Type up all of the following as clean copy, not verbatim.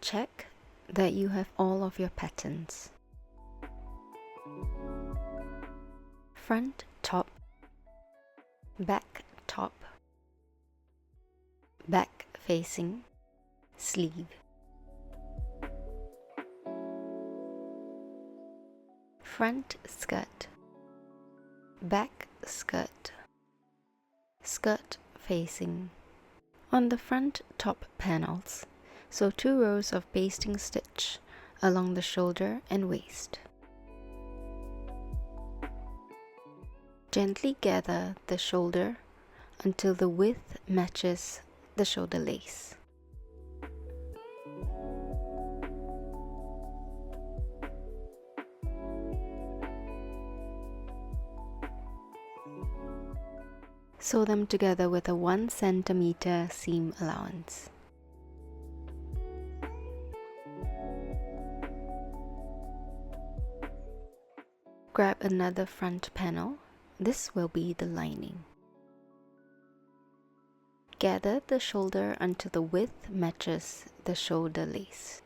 Check that you have all of your patterns. Front top, back top, back facing, sleeve. Front skirt, back skirt, skirt facing. On the front top panels, sew 2 rows of basting stitch along the shoulder and waist. Gently gather the shoulder until the width matches the shoulder lace. Sew them together with a 1 cm seam allowance. Grab another front panel. This will be the lining. Gather the shoulder until the width matches the shoulder lace.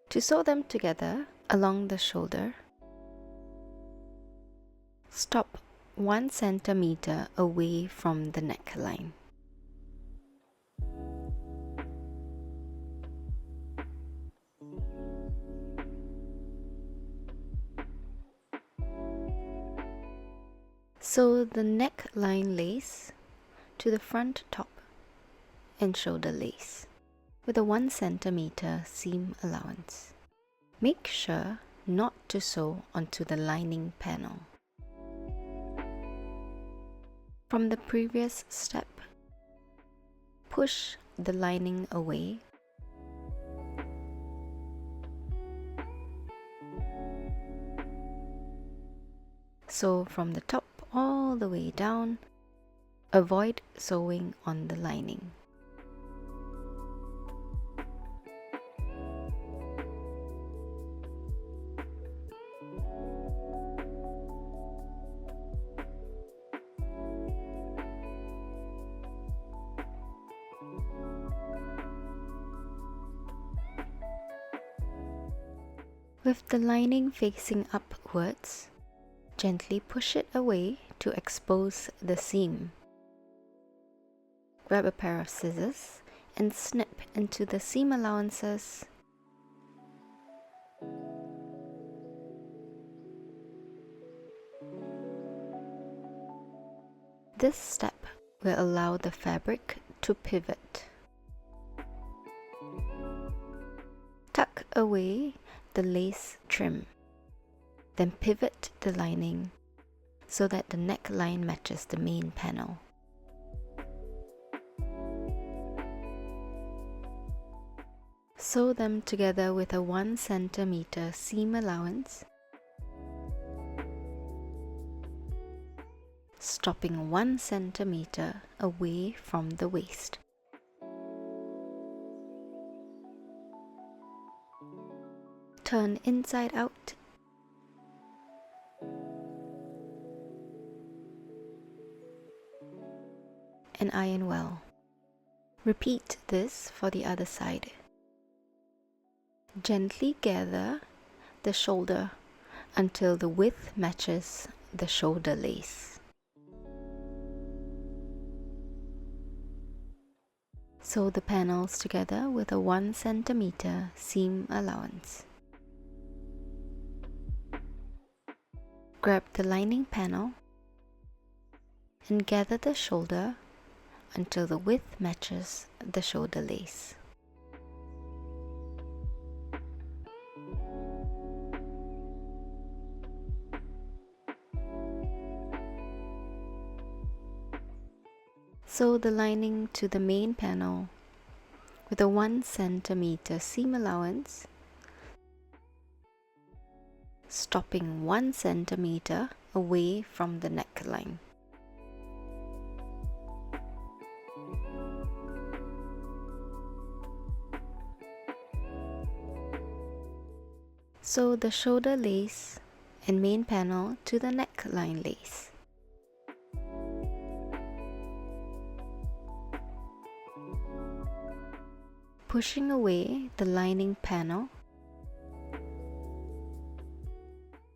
To sew them together along the shoulder, stop 1 cm away from the neckline. Sew the neckline lace to the front top and shoulder lace with a 1 cm seam allowance. Make sure not to sew onto the lining panel. From the previous step, push the lining away . Sew from the top all the way down. Avoid sewing on the lining. With the lining facing upwards, gently push it away to expose the seam. Grab a pair of scissors and snip into the seam allowances. This step will allow the fabric to pivot. Tuck away the lace trim. Then pivot the lining so that the neckline matches the main panel. Sew them together with a 1 cm seam allowance, stopping 1 cm away from the waist. Turn inside out . And iron well. Repeat this for the other side. Gently gather the shoulder until the width matches the shoulder lace. Sew the panels together with a 1 cm seam allowance. Grab the lining panel and gather the shoulder until the width matches the shoulder lace. Sew the lining to the main panel with a 1 cm seam allowance, stopping 1 cm away from the neckline. Sew the shoulder lace and main panel to the neckline lace. pushing away the lining panel.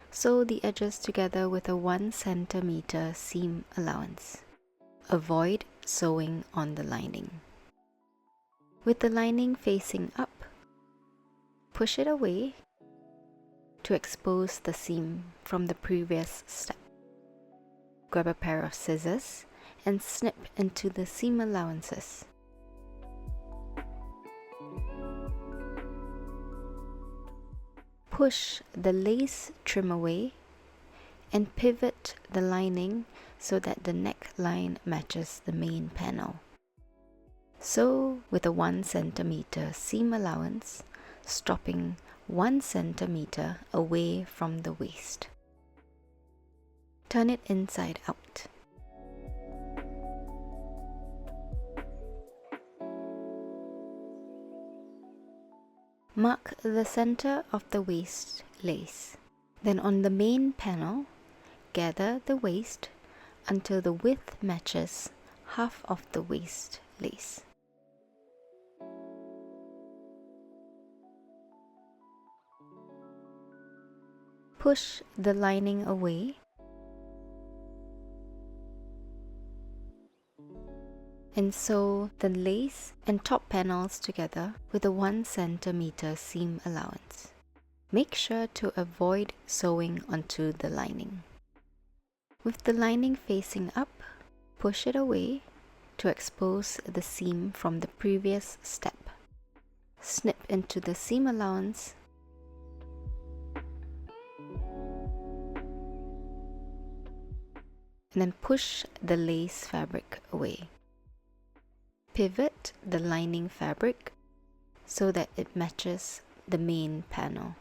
Sew the edges together with a 1 cm seam allowance. Avoid sewing on the lining. With the lining facing up, push it away to expose the seam from the previous step. Grab a pair of scissors and snip into the seam allowances. Push the lace trim away and pivot the lining so that the neckline matches the main panel. Sew with a 1 cm seam allowance, stopping 1 cm away from the waist. Turn it inside out. Mark the center of the waist lace. Then on the main panel, gather the waist until the width matches half of the waist lace. Push the lining away and sew the lace and top panels together with a 1 cm seam allowance. Make sure to avoid sewing onto the lining. With the lining facing up, push it away to expose the seam from the previous step. Snip into the seam allowance and then push the lace fabric away. Pivot the lining fabric so that it matches the main panel.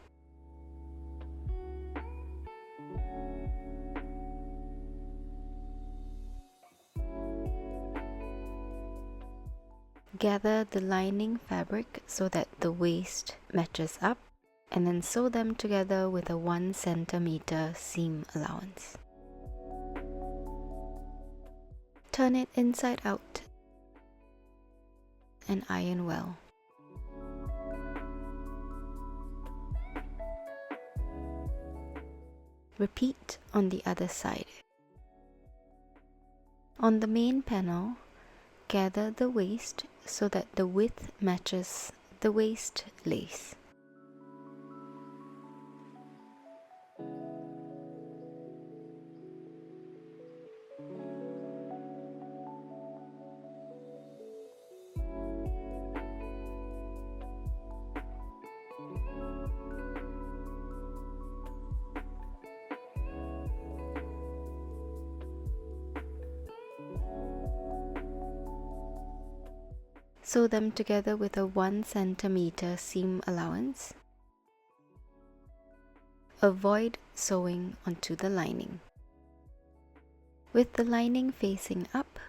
Gather the lining fabric so that the waist matches up and then sew them together with a 1 cm seam allowance. Turn it inside out and iron well. Repeat on the other side. On the main panel, gather the waist so that the width matches the waist lace. Sew them together with a 1 cm seam allowance. Avoid sewing onto the lining. With the lining facing up,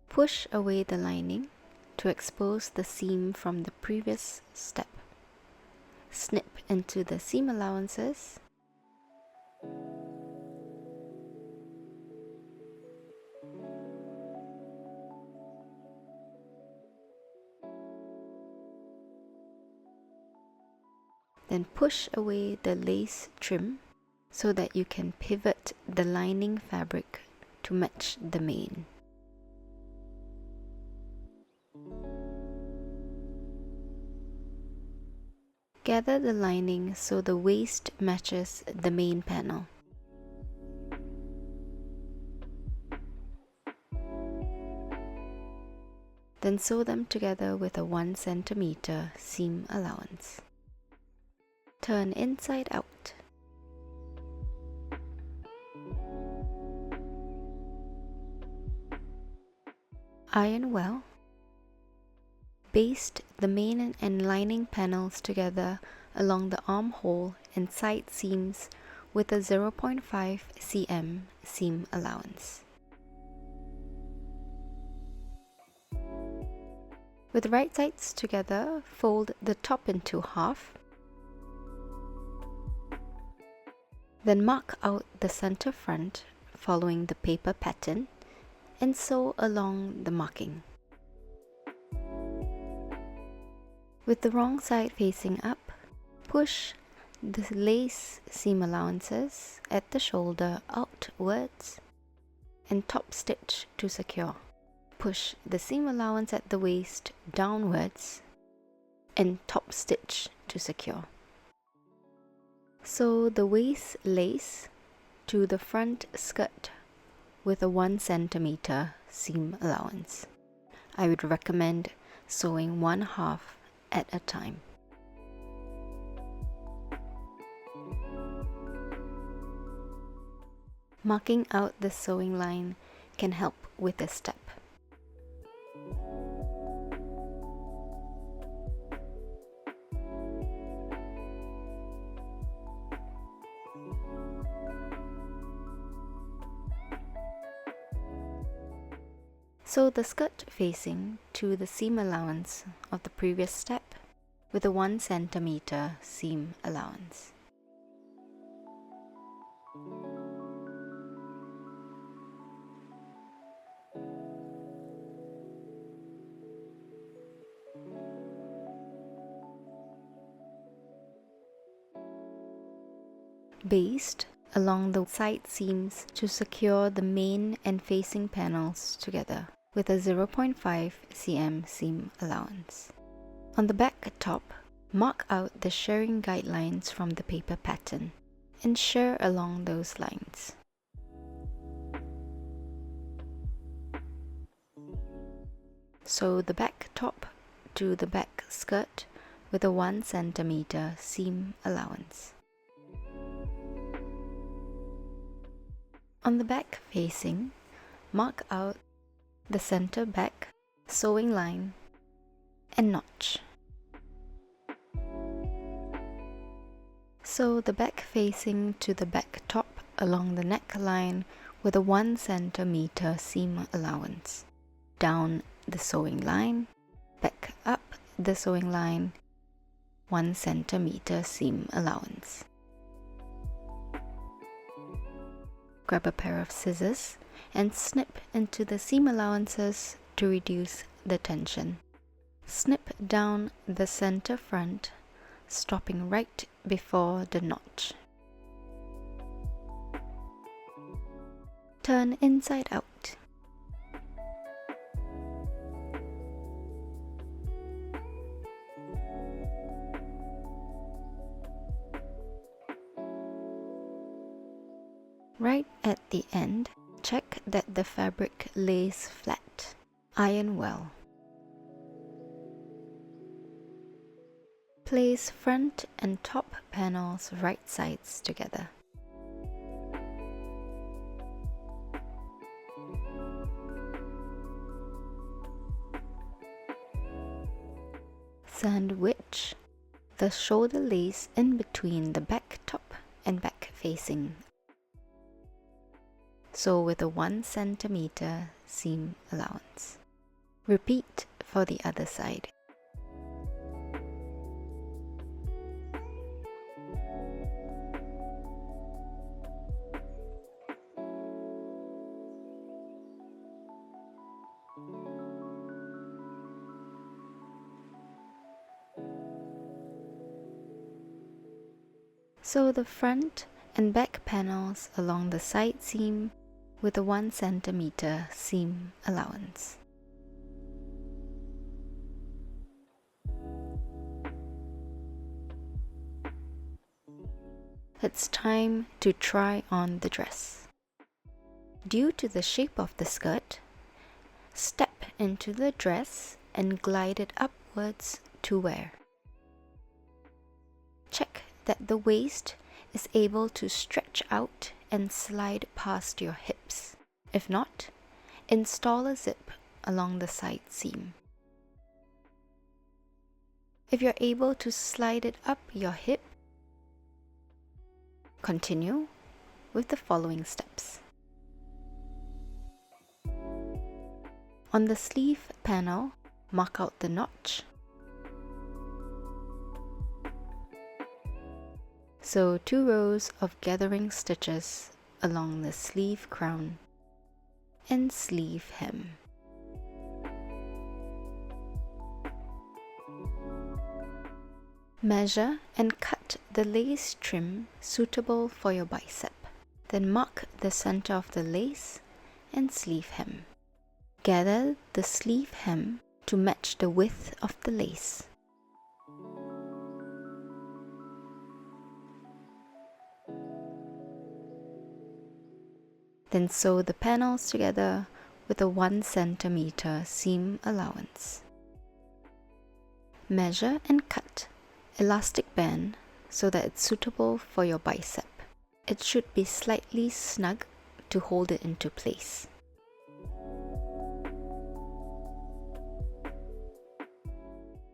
push away the lining to expose the seam from the previous step. Snip into the seam allowances then push away the lace trim so that you can pivot the lining fabric to match the main. Gather the lining so the waist matches the main panel. Then sew them together with a 1 cm seam allowance. Turn inside out. Iron well. Baste the main and lining panels together along the armhole and side seams with a 0.5 cm seam allowance. With right sides together, fold the top into half. Then mark out the center front following the paper pattern and sew along the marking. With the wrong side facing up, push the lace seam allowances at the shoulder outwards and top stitch to secure. Push the seam allowance at the waist downwards and top stitch to secure. Sew the waist lace to the front skirt with a 1 cm seam allowance. I would recommend sewing 1/2 at a time. Marking out the sewing line can help with this step. Sew the skirt facing to the seam allowance of the previous step with a 1 cm seam allowance. Baste along the side seams to secure the main and facing panels together with a 0.5 cm seam allowance. On the back top, mark out the shirring guidelines from the paper pattern and shirr along those lines. Sew the back top to the back skirt with a 1 cm seam allowance. On the back facing, mark out the center back, sewing line, and notch. Sew the back facing to the back top along the neckline with a 1 cm seam allowance. Down the sewing line, back up the sewing line, 1 cm seam allowance. Grab a pair of scissors and snip into the seam allowances to reduce the tension. Snip down the center front, stopping right before the notch. Turn inside out. Right at the end, check that the fabric lays flat. Iron well. Place front and top panels right sides together. Sandwich the shoulder lace in between the back top and back facing. Sew with a 1 cm seam allowance. Repeat for the other side. Sew the front and back panels along the side seam with a 1 cm seam allowance. It's time to try on the dress. Due to the shape of the skirt, step into the dress and glide it upwards to wear. Check that the waist is able to stretch out and slide past your hips. If not, install a zip along the side seam. If you're able to slide it up your hip, continue with the following steps. On the sleeve panel, mark out the notch. Sew 2 rows of gathering stitches along the sleeve crown and sleeve hem. Measure and cut the lace trim suitable for your bicep. Then mark the center of the lace and sleeve hem. Gather the sleeve hem to match the width of the lace. Then sew the panels together with a 1 cm seam allowance. Measure and cut elastic band so that it's suitable for your bicep. It should be slightly snug to hold it into place.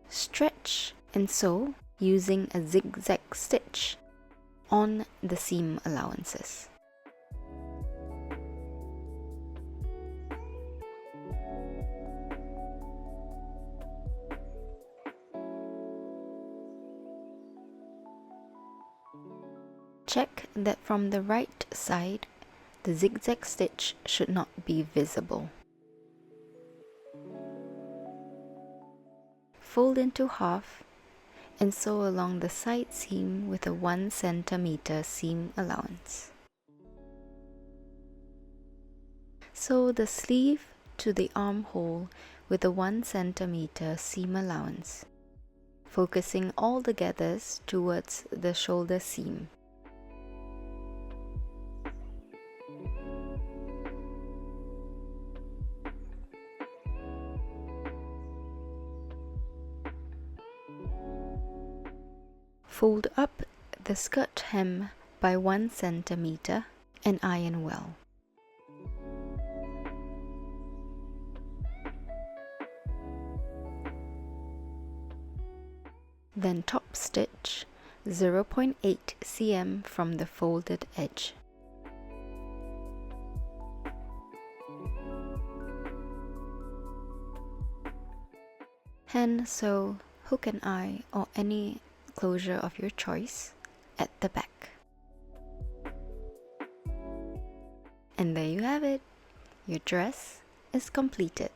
Stretch and sew using a zigzag stitch on the seam allowances. Check that from the right side, the zigzag stitch should not be visible. Fold into half and sew along the side seam with a 1 cm seam allowance. Sew the sleeve to the armhole with a 1 cm seam allowance, focusing all the gathers towards the shoulder seam. Fold up the skirt hem by 1 cm and iron well. Then top stitch 0.8 cm from the folded edge. Hand sew hook and eye or any closure of your choice at the back. And there you have it. Your dress is completed.